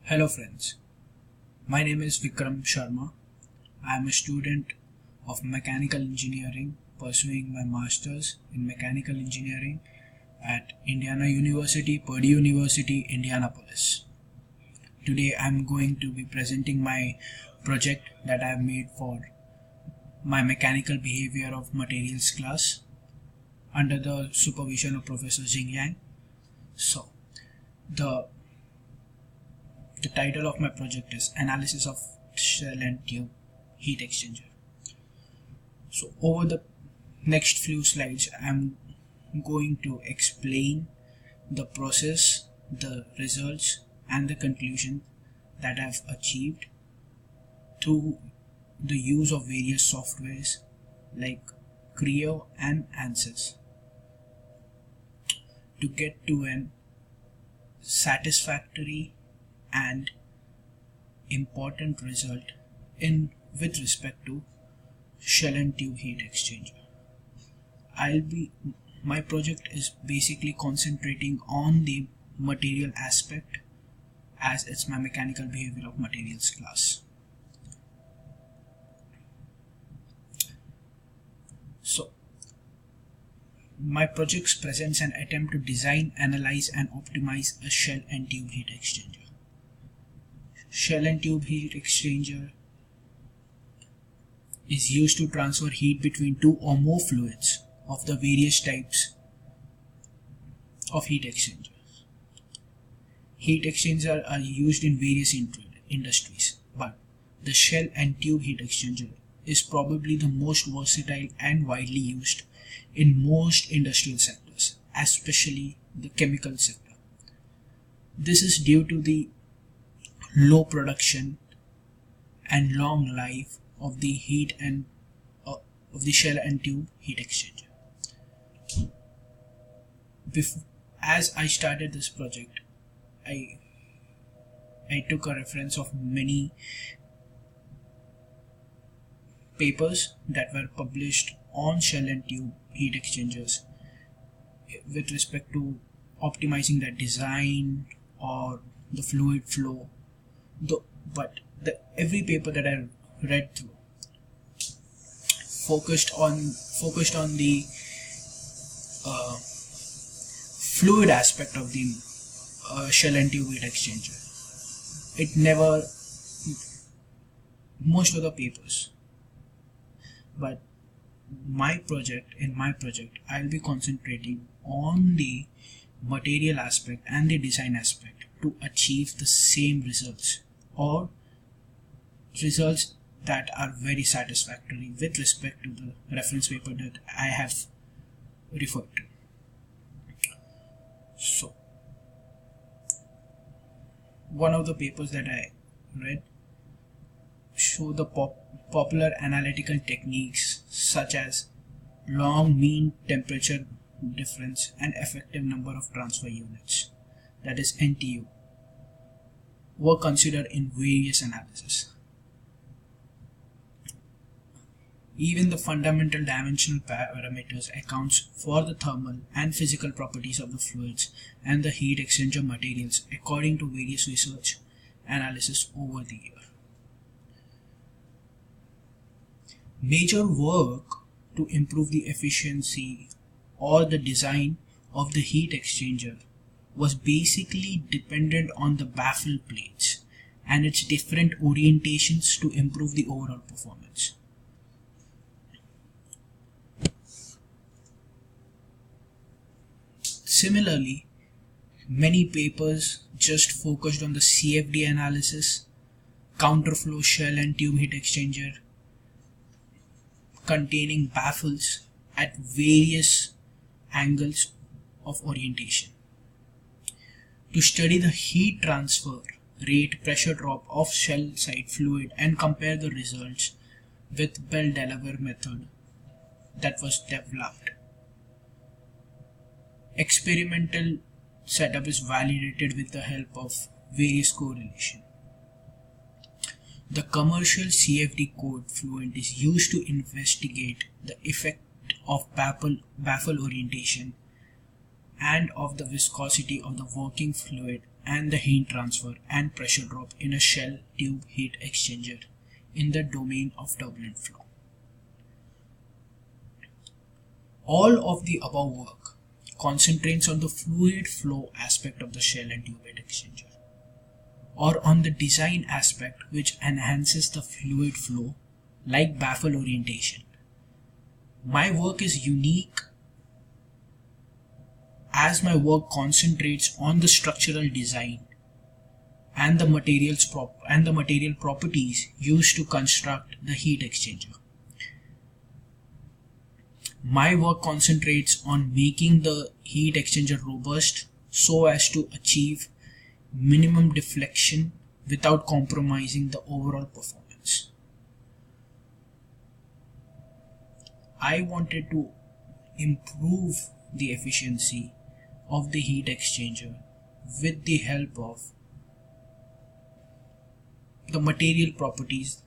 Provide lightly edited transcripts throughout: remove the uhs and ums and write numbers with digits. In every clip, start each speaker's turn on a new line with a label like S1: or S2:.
S1: Hello friends, my name is Vikram Sharma. I am a student of mechanical engineering pursuing my masters in mechanical engineering at Indiana University, Purdue University, Indianapolis. Today I am going to be presenting my project that I have made for my mechanical behavior of materials class under the supervision of Professor Jing Yang. So, the title of my project is Analysis of Shell and Tube Heat Exchanger. So over the next few slides, I'm going to explain the process, the results and the conclusion that I've achieved through the use of various softwares like Creo and ANSYS to get to an satisfactory and important result with respect to shell and tube heat exchanger. My project is basically concentrating on the material aspect as it's my mechanical behavior of materials class. So my project presents an attempt to design, analyze and optimize a shell and tube heat exchanger. Shell and tube heat exchanger is used to transfer heat between two or more fluids of the various types of heat exchangers. Heat exchangers are used in various industries, but the shell and tube heat exchanger is probably the most versatile and widely used in most industrial sectors, especially the chemical sector. This is due to the low production and long life of the of the shell and tube heat exchanger. As I started this project, I took a reference of many papers that were published on shell and tube heat exchangers with respect to optimizing the design or the fluid flow. But every paper that I read through focused on the fluid aspect of the shell and tube heat exchanger. It never, most of the papers. But in my project, I'll be concentrating on the material aspect and the design aspect to achieve the same results, or results that are very satisfactory with respect to the reference paper that I have referred to. So, one of the papers that I read show the popular analytical techniques such as long mean temperature difference and effective number of transfer units, that is NTU, were considered in various analyses. Even the fundamental dimensional parameters accounts for the thermal and physical properties of the fluids and the heat exchanger materials according to various research analysis over the year. Major work to improve the efficiency or the design of the heat exchanger was basically dependent on the baffle plates and its different orientations to improve the overall performance. Similarly, many papers just focused on the CFD analysis, counterflow shell and tube heat exchanger containing baffles at various angles of orientation. To study the heat transfer rate, pressure drop of shell side fluid and compare the results with Bell-Delaware method that was developed. Experimental setup is validated with the help of various correlation. The commercial CFD code Fluent is used to investigate the effect of baffle orientation and of the viscosity of the working fluid and the heat transfer and pressure drop in a shell tube heat exchanger in the domain of turbulent flow. All of the above work concentrates on the fluid flow aspect of the shell and tube heat exchanger, or on the design aspect which enhances the fluid flow, like baffle orientation. My work is unique as my work concentrates on the structural design and the material properties used to construct the heat exchanger. My work concentrates on making the heat exchanger robust so as to achieve minimum deflection without compromising the overall performance. I wanted to improve the efficiency of the heat exchanger with the help of the material properties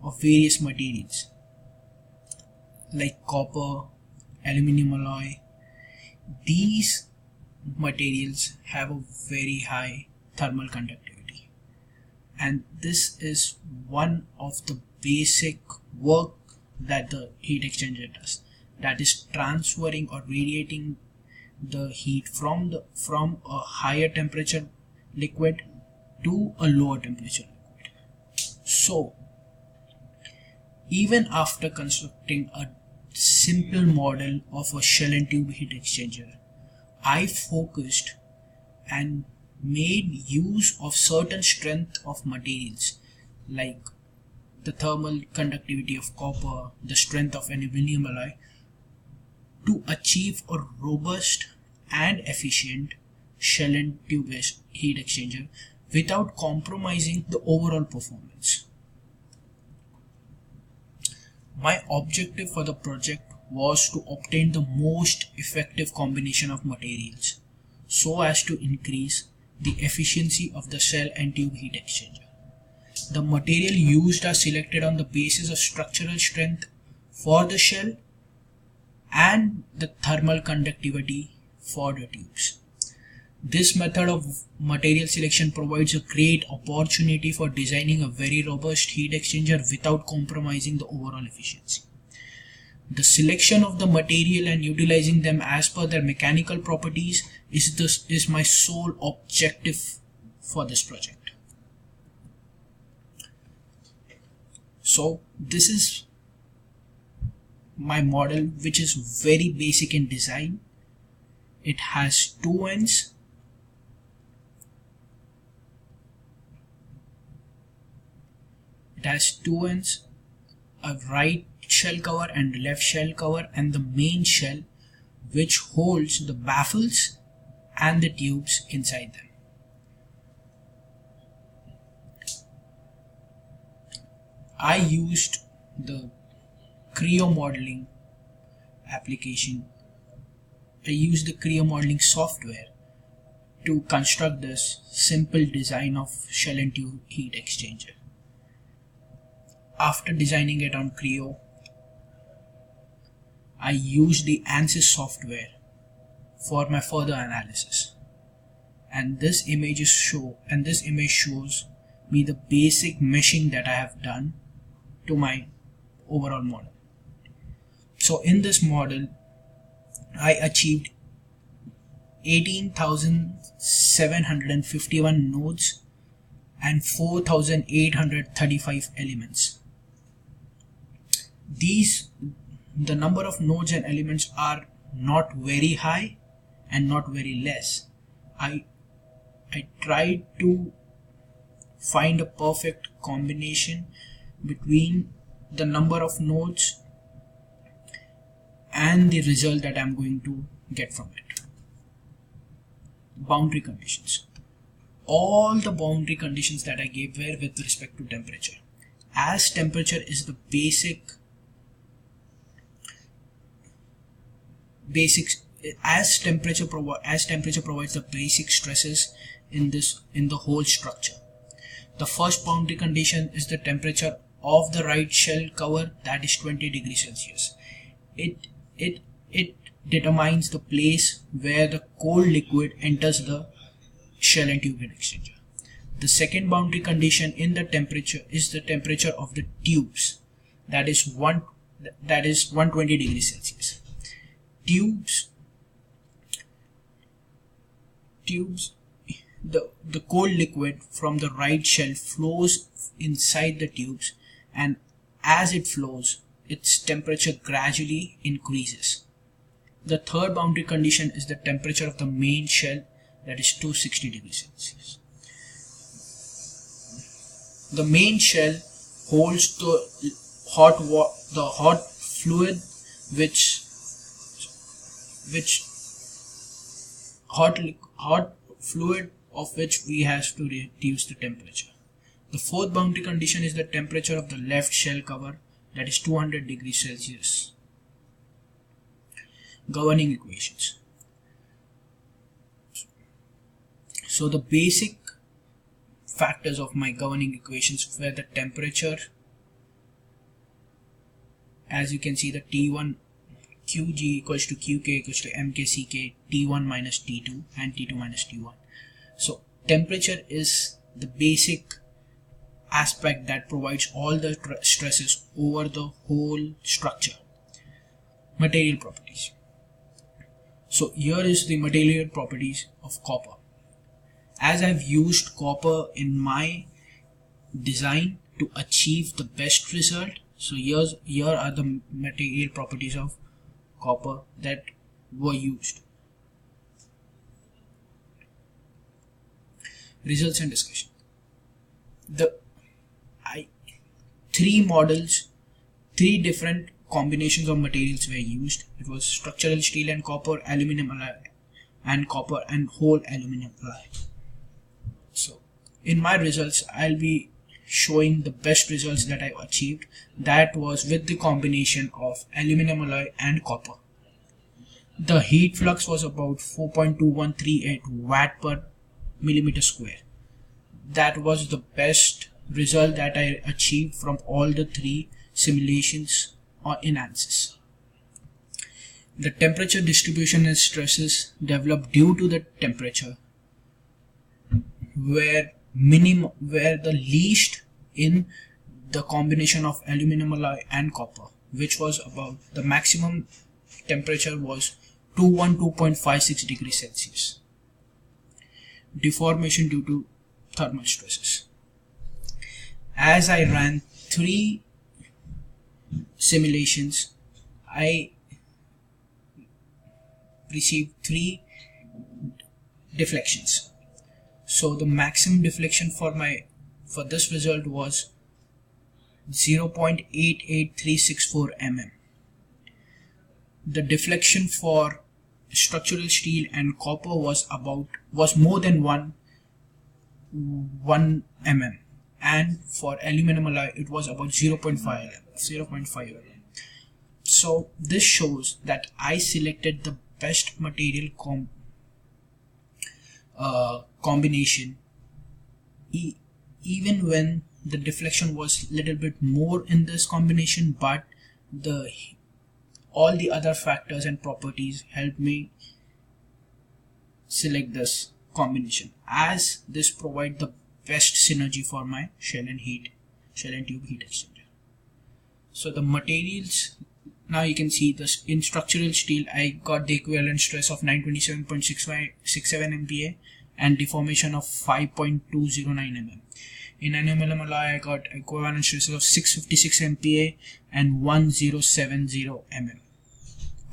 S1: of various materials like copper, aluminum alloy. These materials have a very high thermal conductivity, and this is one of the basic work that the heat exchanger does, that is transferring or radiating the heat from a higher temperature liquid to a lower temperature liquid. So even after constructing a simple model of a shell and tube heat exchanger, I focused and made use of certain strength of materials like the thermal conductivity of copper, the strength of aluminum alloy, to achieve a robust and efficient shell and tube heat exchanger without compromising the overall performance. My objective for the project was to obtain the most effective combination of materials so as to increase the efficiency of the shell and tube heat exchanger. The material used are selected on the basis of structural strength for the shell and the thermal conductivity for the tubes. This method of material selection provides a great opportunity for designing a very robust heat exchanger without compromising the overall efficiency. The selection of the material and utilizing them as per their mechanical properties is my sole objective for this project. So this is my model, which is very basic in design. It has two ends. It has two ends, a right shell cover and left shell cover, and the main shell which holds the baffles and the tubes inside them. I used the Creo modeling application. I used the Creo modeling software to construct this simple design of shell and tube heat exchanger. After designing it on Creo, I used the ANSYS software for my further analysis, and this image shows me the basic meshing that I have done to my overall model. So in this model, I achieved 18,751 nodes and 4,835 elements. The number of nodes and elements are not very high and not very less. I tried to find a perfect combination between the number of nodes and the result that I'm going to get from it. Boundary conditions. All the boundary conditions that I gave were with respect to temperature. As temperature is the as temperature provides the basic stresses in the whole structure. The first boundary condition is the temperature of the right shell cover, that is 20 degrees Celsius. It determines the place where the cold liquid enters the shell and tube heat exchanger. The second boundary condition in the temperature is the temperature of the tubes, that is 120 degrees Celsius. The cold liquid from the right shell flows inside the tubes, and as it flows, its temperature gradually increases. The third boundary condition is the temperature of the main shell, that is 260 degrees Celsius. The main shell holds the hot fluid hot fluid of which we have to reduce the temperature. The fourth boundary condition is the temperature of the left shell cover, that is 200 degrees Celsius. Governing equations. So the basic factors of my governing equations were the temperature, as you can see, the T1 Qg equals to Qk equals to Mk T1 minus T2 and T2 minus T1. So temperature is the basic aspect that provides all the stresses over the whole structure. Material properties. So here is the material properties of copper. As I've used copper in my design to achieve the best result, so here are the material properties of copper that were used. Results and discussion. Three different combinations of materials were used. It was structural steel and copper, aluminum alloy and copper, and whole aluminum alloy. So in my results, I'll be showing the best results that I achieved. That was with the combination of aluminum alloy and copper. The heat flux was about 4.2138 watt per millimeter square. That was the best result that I achieved from all the three simulations in ANSYS. The temperature distribution and stresses developed due to the temperature were the least in the combination of aluminum alloy and copper, which was about the maximum temperature was 212.56 degrees Celsius. Deformation due to thermal stresses. As I ran 3 simulations, I received 3 deflections. So the maximum deflection for this result was 0.88364 mm. The deflection for structural steel and copper was more than 1 mm, and for aluminum alloy it was about 0.5 mm. So this shows that I selected the best material combination even when the deflection was little bit more in this combination, but all the other factors and properties helped me select this combination, as this provide the best synergy for my shell and tube heat exchanger. So the materials, now you can see this. In structural steel I got the equivalent stress of 927.67 MPa and deformation of 5.209 mm. In aluminum alloy I got equivalent stresses of 656 MPa and 1070 mm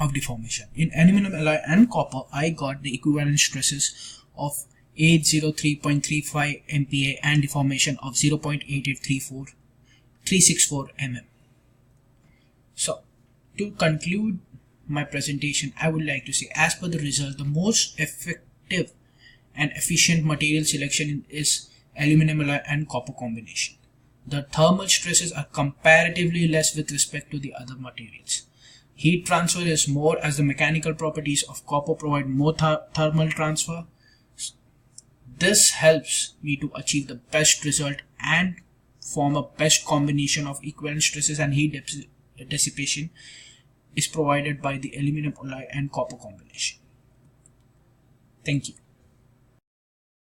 S1: of deformation. In aluminum alloy and copper I got the equivalent stresses of 803.35 MPa and deformation of 0.8834 mm. So to conclude my presentation, I would like to say, as per the result, the most effective and efficient material selection is aluminum alloy and copper combination. The thermal stresses are comparatively less with respect to the other materials. Heat transfer is more, as the mechanical properties of copper provide more thermal transfer. This helps me to achieve the best result and form a best combination of equivalent stresses and heat dissipation is provided by the aluminum alloy and copper combination. Thank you.